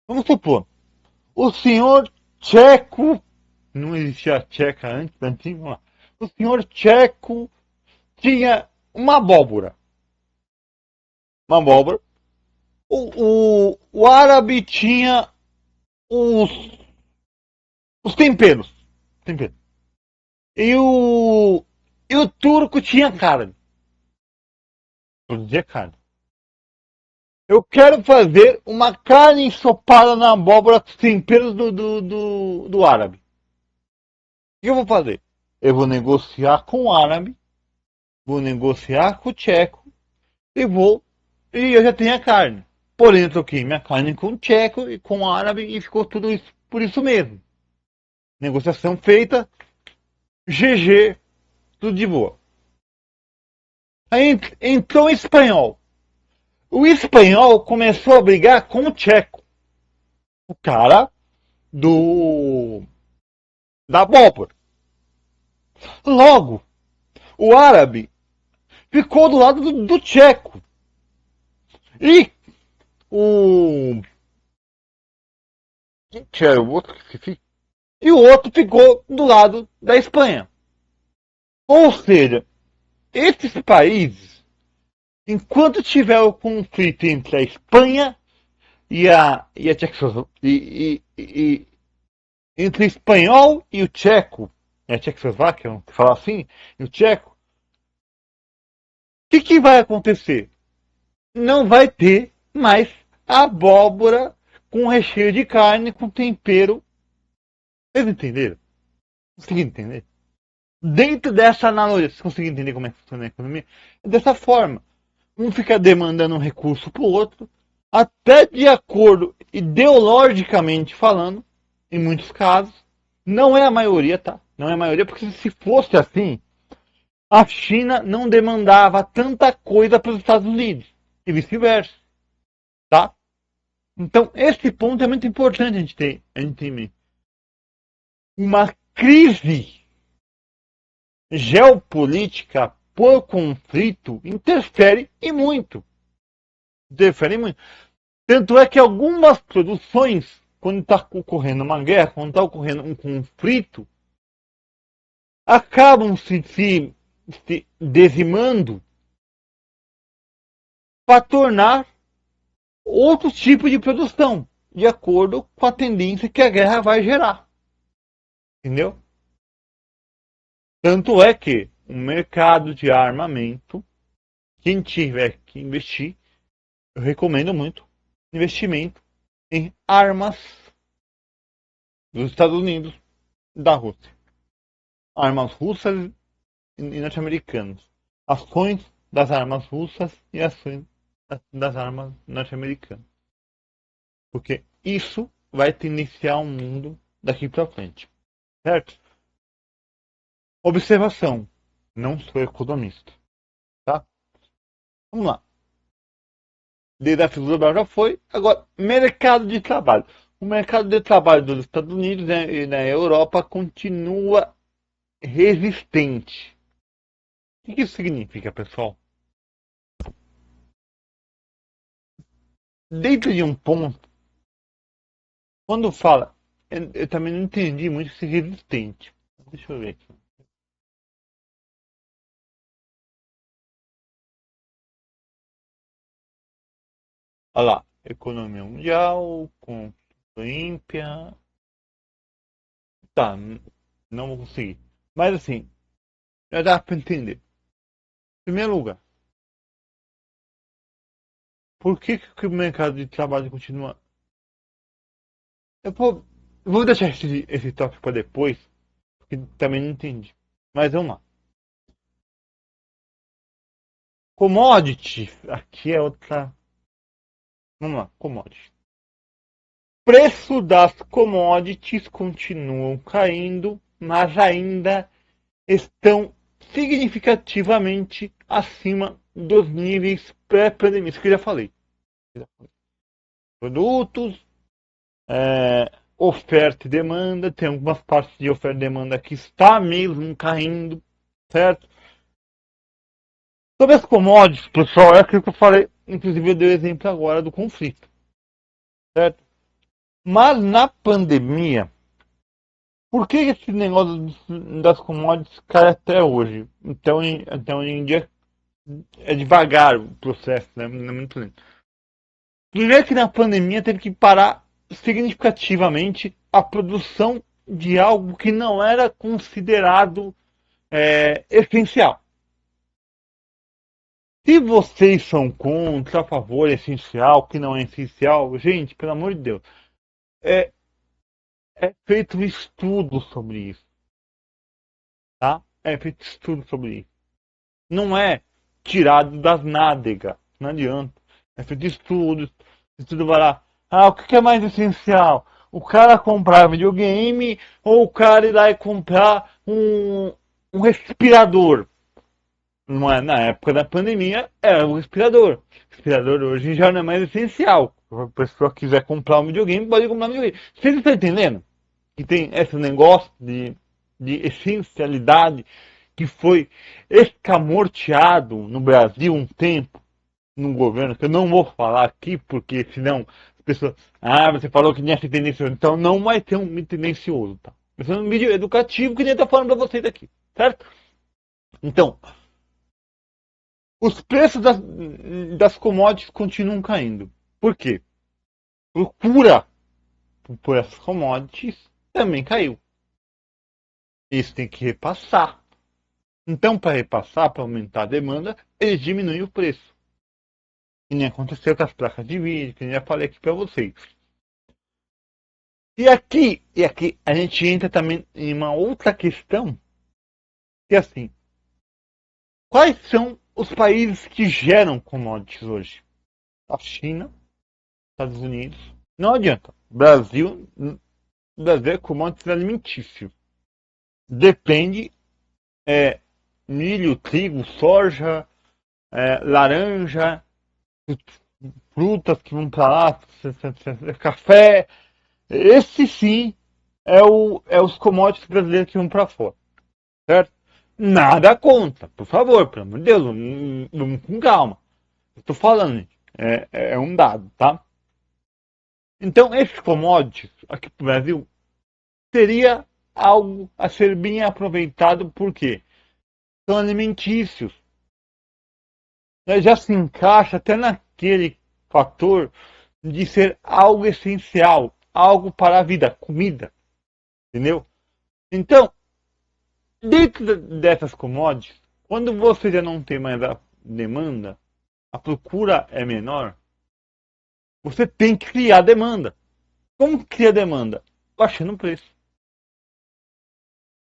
Vamos supor, o senhor Tcheco, não existia Tcheca antes, vamos lá. O senhor Tcheco tinha uma abóbora. Uma abóbora. O árabe tinha os, os temperos. Tempero. E o turco tinha carne. Produzia carne. Eu quero fazer uma carne ensopada na abóbora com temperos do árabe. O que eu vou fazer? Eu vou negociar com o árabe, vou negociar com o tcheco e eu já tenho a carne. Porém, eu troquei minha carne com o tcheco e com o árabe e ficou tudo isso por isso mesmo. Negociação feita, GG, tudo de boa. Aí entrou o espanhol. O espanhol começou a brigar com o tcheco. O cara da abóbora. Logo, o árabe ficou do lado do tcheco. E o. Que era o outro que esqueci? E o outro ficou do lado da Espanha. Ou seja, esses países, enquanto tiver o conflito entre a Espanha e a Tchecoslováquia, entre o espanhol e o tcheco, a Tchecoslováquia, vamos falar assim, e o tcheco, o que vai acontecer? Não vai ter mais abóbora com recheio de carne, com tempero. Vocês entenderam? Conseguiram entender? Dentro dessa analogia, vocês conseguem entender como é que funciona a economia? É dessa forma. Um fica demandando um recurso para o outro, até de acordo ideologicamente falando, em muitos casos. Não é a maioria, tá? Não é a maioria, porque se fosse assim, a China não demandava tanta coisa para os Estados Unidos. E vice-versa. Tá? Então, esse ponto é muito importante a gente ter. Uma crise geopolítica por conflito interfere e muito. Interfere muito. Tanto é que algumas produções, quando está ocorrendo uma guerra, quando está ocorrendo um conflito, acabam se dizimando para tornar outro tipo de produção, de acordo com a tendência que a guerra vai gerar. Entendeu? Tanto é que o mercado de armamento, quem tiver que investir, eu recomendo muito investimento em armas dos Estados Unidos e da Rússia. Armas russas e norte-americanas. Ações das armas russas e ações das armas norte-americanas. Porque isso vai tendenciar o mundo daqui para frente. Certo? Observação. Não sou economista. Tá? Vamos lá. Desafio global já foi. Agora, mercado de trabalho. O mercado de trabalho dos Estados Unidos e na Europa continua resistente. O que isso significa, pessoal? Dentro de um ponto, quando fala, eu também não entendi muito esse resistente. Deixa eu ver aqui. Olha lá, economia mundial, com ímpia. Tá, não vou conseguir. Mas assim, já dá para entender. Em primeiro lugar, por que o mercado de trabalho continua. Eu vou deixar esse tópico para depois, porque também não entendi. Mas vamos lá. Commodity, aqui é outra. Vamos lá, commodity. Preço das commodities continuam caindo, mas ainda estão significativamente acima dos níveis pré-pandemia. Isso que eu já falei. Produtos, oferta e demanda, tem algumas partes de oferta e demanda que está mesmo caindo, certo? Sobre as commodities, pessoal, é aquilo que eu falei, inclusive eu dei o exemplo agora do conflito, certo? Mas na pandemia, por que esse negócio das commodities cai até hoje? Então hoje em dia é devagar o processo, né? Não é muito lento. Primeiro que na pandemia teve que parar significativamente a produção de algo que não era considerado essencial. Se vocês são contra, a favor, é essencial, que não é essencial, gente, pelo amor de Deus, é, é feito um estudo sobre isso, tá? É feito estudo sobre isso. Não é tirado das nádegas, não adianta. É feito estudos, estudo vai lá. Ah, o que é mais essencial? O cara comprar videogame ou o cara ir lá e comprar um respirador? Não é, na época da pandemia era o respirador. O respirador hoje já não é mais essencial. Se a pessoa quiser comprar um videogame, pode comprar um videogame. Vocês estão entendendo? Que tem esse negócio de essencialidade que foi escamorteado no Brasil um tempo, no governo, que eu não vou falar aqui, porque senão as pessoas. Ah, você falou que tinha ser tendencioso. Então não vai ter um tendencioso, tá? Mas é um vídeo educativo que nem tá falando pra vocês aqui, certo? Então, os preços das commodities continuam caindo. Por quê? Procura por essas commodities também caiu. Isso tem que repassar. Então, para repassar, para aumentar a demanda, eles diminuem o preço. Que nem aconteceu com as placas de vídeo, que nem eu falei aqui para vocês. E aqui a gente entra também em uma outra questão, que é assim, quais são os países que geram commodities hoje? A China, Estados Unidos. Não adianta. Brasil é commodities alimentício. Depende milho, trigo, soja, laranja, frutas que vão para lá, café. Esse sim é os commodities brasileiros que vão para fora, certo? Nada contra, por favor, pelo amor de Deus, vamos com calma. Estou falando, gente, é um dado, tá? Então, esses commodities aqui para o Brasil seria algo a ser bem aproveitado, porque são alimentícios. Né? Já se encaixa até naquele fator de ser algo essencial, algo para a vida, comida, entendeu? Então, dentro dessas commodities, quando você já não tem mais a demanda, a procura é menor, você tem que criar demanda. Como cria demanda? Baixando o preço.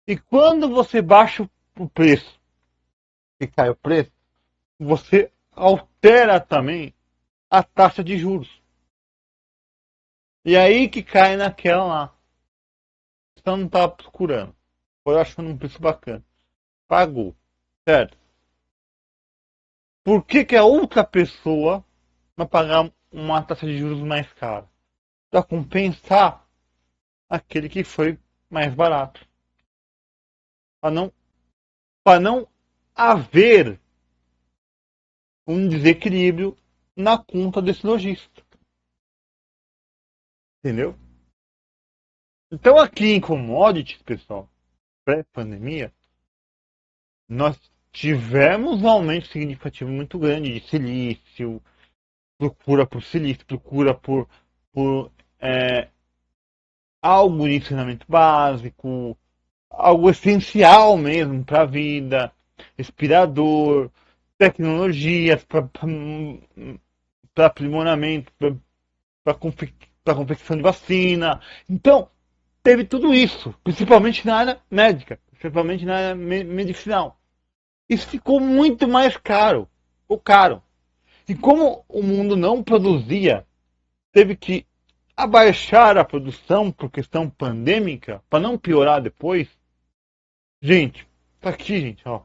E quando você baixa o preço e cai o preço, você altera também a taxa de juros. E aí que cai naquela lá. Você não estava procurando. Foi achando um preço bacana. Pagou. Certo? Por que, que a outra pessoa vai pagar uma taxa de juros mais cara? Para compensar aquele que foi mais barato. Para não haver um desequilíbrio na conta desse lojista. Entendeu? Então aqui em commodities, pessoal, pré-pandemia, nós tivemos um aumento significativo muito grande de silício, procura por silício, procura por é, algo de ensinamento básico, algo essencial mesmo para a vida, respirador, tecnologias para aprimoramento, para confecção de vacina. Então, teve tudo isso, principalmente na área médica, principalmente na área medicinal. Isso ficou muito mais caro, ficou caro. E como o mundo não produzia, teve que abaixar a produção por questão pandêmica, para não piorar depois. Gente, tá aqui, gente, ó.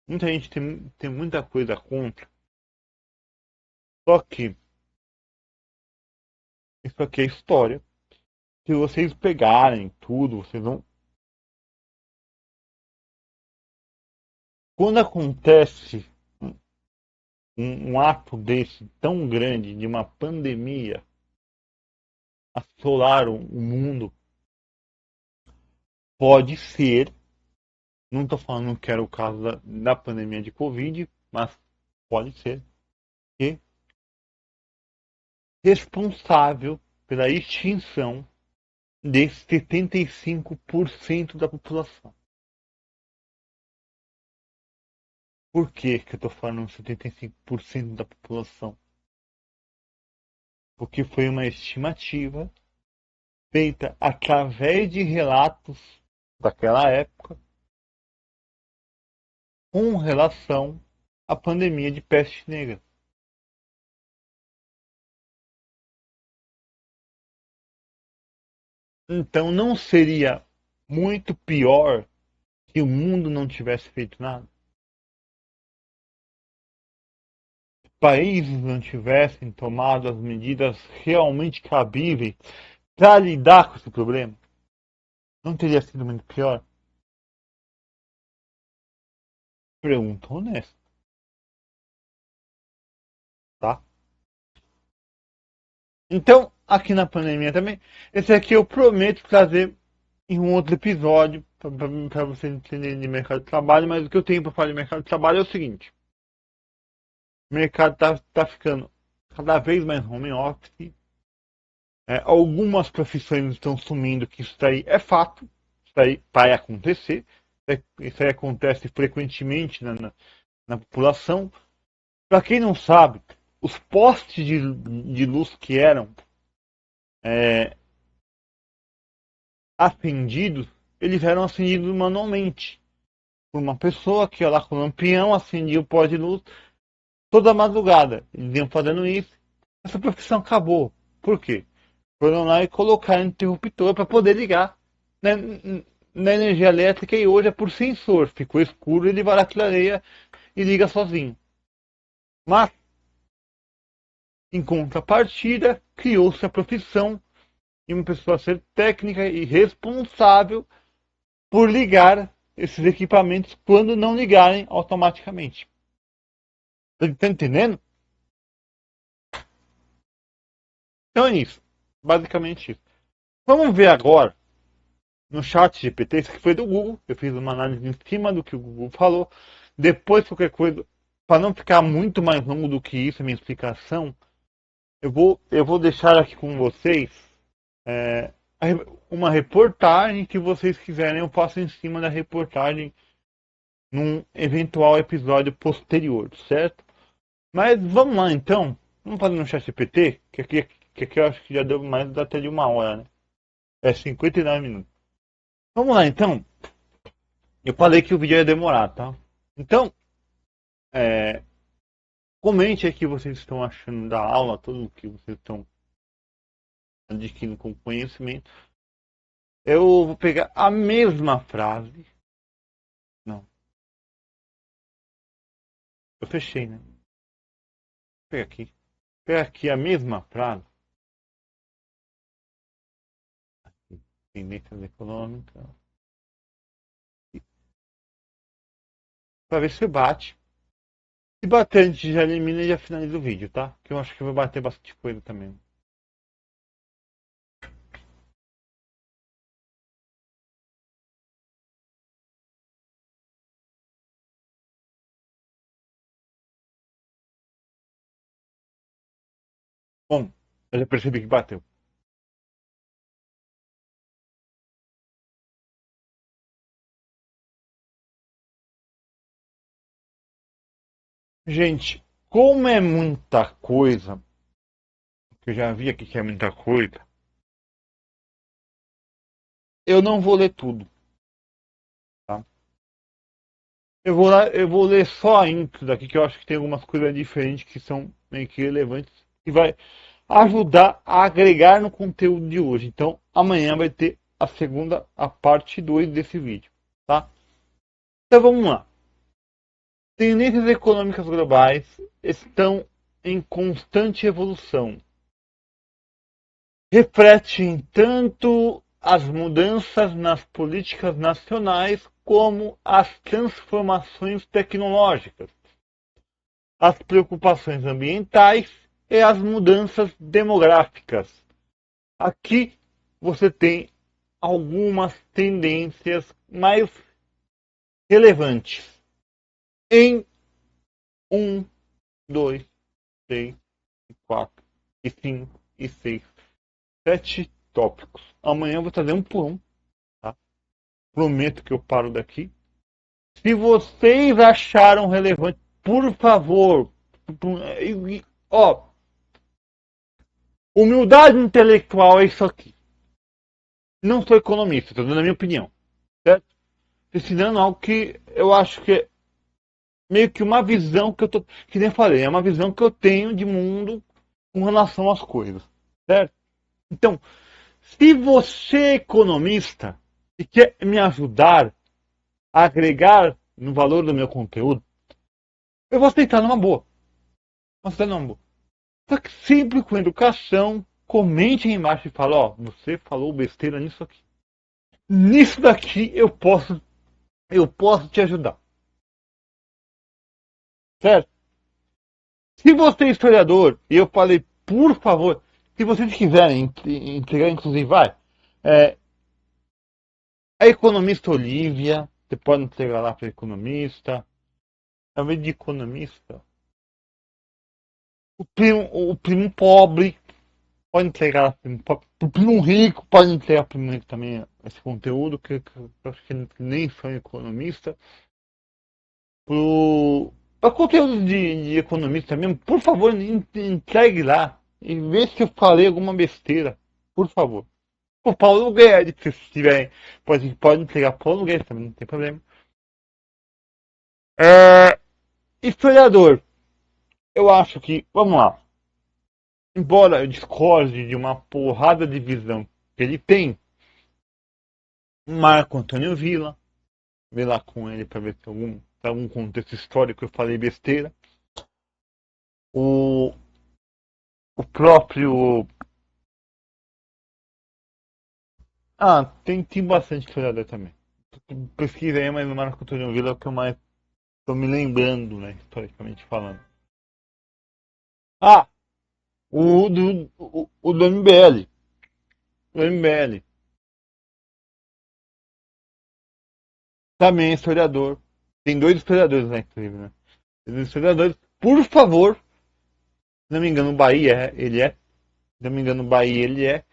Muita gente tem muita coisa contra. Só que isso aqui é história. Se vocês pegarem tudo, vocês vão. Quando acontece um ato desse tão grande de uma pandemia assolar o mundo, pode ser, não estou falando que era o caso da pandemia de Covid, mas pode ser que responsável pela extinção de 75% da população. Por que que eu estou falando 75% da população? Porque foi uma estimativa feita através de relatos daquela época com relação à pandemia de peste negra. Então não seria muito pior se o mundo não tivesse feito nada? Países não tivessem tomado as medidas realmente cabíveis para lidar com esse problema? Não teria sido muito pior? Pergunta honesta, tá? Então, aqui na pandemia também, esse aqui eu prometo trazer em um outro episódio para vocês entenderem de mercado de trabalho, mas o que eu tenho para falar de mercado de trabalho é o seguinte: o mercado tá ficando cada vez mais home office, algumas profissões estão sumindo, que isso aí é fato, isso aí vai acontecer, isso aí acontece frequentemente na população. Para quem não sabe, os postes de luz que eram é, acendidos, eles eram acendidos manualmente. Por uma pessoa que ia lá com o lampião, acendia o pó de luz toda madrugada. Eles iam fazendo isso. Essa profissão acabou. Por quê? Foram lá e colocaram interruptor para poder ligar na energia elétrica e hoje é por sensor. Ficou escuro, ele vai lá, clareia e liga sozinho. Mas, em contrapartida, criou-se a profissão de uma pessoa ser técnica e responsável por ligar esses equipamentos quando não ligarem automaticamente. Tá entendendo? Então é isso. Basicamente isso. Vamos ver agora no chat GPT, isso aqui foi do Google. Eu fiz uma análise em cima do que o Google falou. Depois, qualquer coisa, para não ficar muito mais longo do que isso, a minha explicação, eu vou deixar aqui com vocês é, uma reportagem que vocês quiserem. Eu faço em cima da reportagem num eventual episódio posterior, certo? Mas vamos lá então. Vamos fazer no chat GPT, que aqui eu acho que já deu mais até de uma hora, né? É 59 minutos. Vamos lá então. Eu falei que o vídeo ia demorar, tá? Então, é, Comente aí o que vocês estão achando da aula, tudo o que vocês estão adquirindo com conhecimento. Eu vou pegar a mesma frase. Não, eu fechei, né? Vou pegar aqui. Vou pegar aqui a mesma frase. Tendências econômicas. Para ver se bate. Se bater, a gente já elimina e já finaliza o vídeo, tá? Que eu acho que vai bater bastante coisa também. Bom, eu já percebi que bateu. Gente, como é muita coisa, que eu já vi aqui que é muita coisa, eu não vou ler tudo, tá? Eu vou ler só a intro daqui, que eu acho que tem algumas coisas diferentes que são meio que relevantes e vai ajudar a agregar no conteúdo de hoje. Então, amanhã vai ter a parte 2 desse vídeo, tá? Então vamos lá. Tendências econômicas globais estão em constante evolução. Refletem tanto as mudanças nas políticas nacionais como as transformações tecnológicas, as preocupações ambientais e as mudanças demográficas. Aqui você tem algumas tendências mais relevantes em um, 2, 3, 4, 5 e 6, 7 tópicos. Amanhã eu vou trazer um por um, tá? Prometo que eu paro daqui. Se vocês acharam relevante, por favor, ó, humildade intelectual é isso aqui. Não sou economista, estou dando a minha opinião, certo? Ensinando algo que eu acho que é meio que uma visão que eu tô, que nem falei, é uma visão que eu tenho de mundo com relação às coisas, certo? Então, se você é economista e quer me ajudar a agregar no valor do meu conteúdo, eu vou aceitar numa boa. Vou aceitar numa boa. Só que sempre com educação, comente aí embaixo e fala, ó, você falou besteira nisso aqui. Nisso daqui eu posso te ajudar. Certo? Se você é historiador, e eu falei, por favor, se vocês quiserem entregar, inclusive, vai, é, a economista Olivia, você pode entregar lá para economista, talvez de economista, o primo pobre, pode entregar lá para o primo rico, pode entregar para o primo rico também esse conteúdo, que eu acho que nem são economista, para conteúdo de economista mesmo, por favor, entregue lá e vê se eu falei alguma besteira, por favor. O Paulo Guedes, se tiver, pode entregar para o Paulo Guedes também, não tem problema. É, historiador, eu acho que, vamos lá, embora eu discorde de uma porrada de visão que ele tem, Marco Antônio Villa, vê lá com ele para ver se algum contexto histórico eu falei besteira. O, o próprio. Ah, tem bastante historiador também. Pesquisa aí, mas o Marco Antônio Villa é o que eu mais estou me lembrando, né, historicamente falando. Ah, o do MBL. O MBL. Também é historiador. Tem dois historiadores, né, inclusive, né? Tem dois historiadores. Por favor, se não me engano, o Bahia ele é. Se não me engano, o Bahia ele é.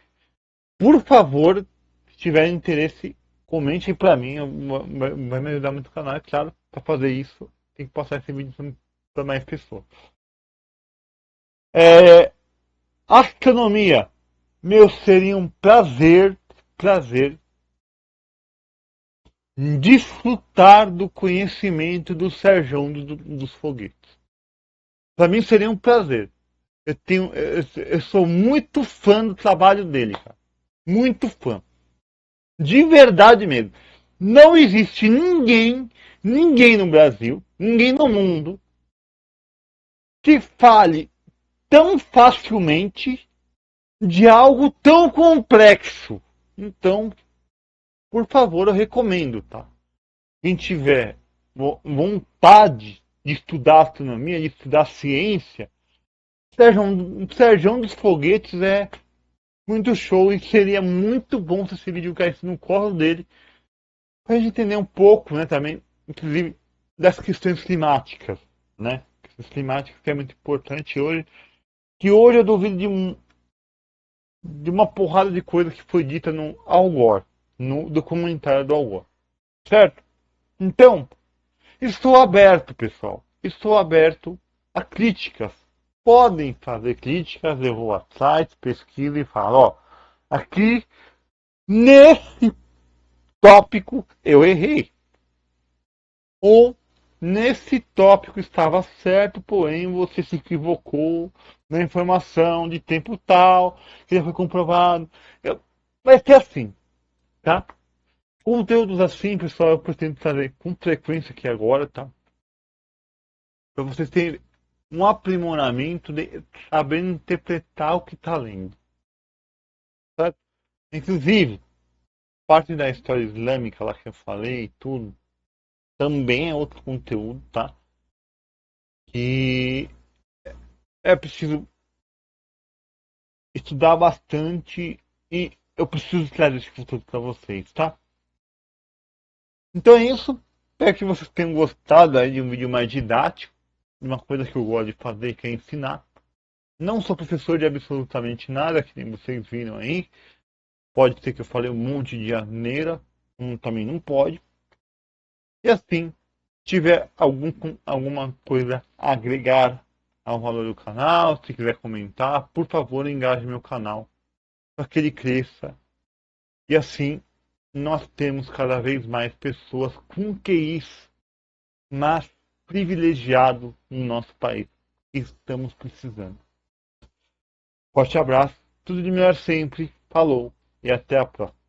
Por favor, se tiver interesse, comente aí pra mim. Vai me ajudar muito o canal, é claro. Pra fazer isso, tem que passar esse vídeo pra mais pessoas. É, astronomia. Meu, seria um prazer desfrutar do conhecimento do Serjão dos foguetes. Para mim seria um prazer. Eu sou muito fã do trabalho dele, cara. Muito fã. De verdade mesmo. Não existe ninguém no Brasil, ninguém no mundo, que fale tão facilmente de algo tão complexo. Então, por favor, eu recomendo, tá? Quem tiver vontade de estudar astronomia, de estudar ciência, Sérgio dos Foguetes é muito show e seria muito bom se esse vídeo caísse no colo dele para a gente entender um pouco, né, também, inclusive, das questões climáticas, né? Questões climáticas que é muito importante hoje, que hoje eu duvido de uma porrada de coisa que foi dita no Al Gore, no documentário do Al Gore, certo? Então, estou aberto, pessoal. Estou aberto a críticas. Podem fazer críticas, eu vou a sites, pesquiso e falo, ó, aqui nesse tópico eu errei. Ou nesse tópico estava certo, porém você se equivocou na informação de tempo tal, que já foi comprovado. Vai ser assim, tá? Conteúdos assim, pessoal, eu pretendo trazer com frequência aqui agora, tá? Para vocês terem um aprimoramento de sabendo interpretar o que está lendo. Certo? Inclusive, parte da história islâmica lá que eu falei e tudo, também é outro conteúdo, tá? Que é preciso estudar bastante e eu preciso trazer esse conteúdo para vocês, tá? Então é isso. Espero que vocês tenham gostado aí de um vídeo mais didático, uma coisa que eu gosto de fazer, que é ensinar. Não sou professor de absolutamente nada, que nem vocês viram aí. Pode ser que eu falei um monte de asneira, também não pode. E assim, tiver alguma coisa a agregar ao valor do canal, se quiser comentar, por favor, engaje meu canal para que ele cresça. E assim, nós temos cada vez mais pessoas com QIs mais privilegiados no nosso país. Estamos precisando. Forte abraço, tudo de melhor sempre. Falou e até a próxima.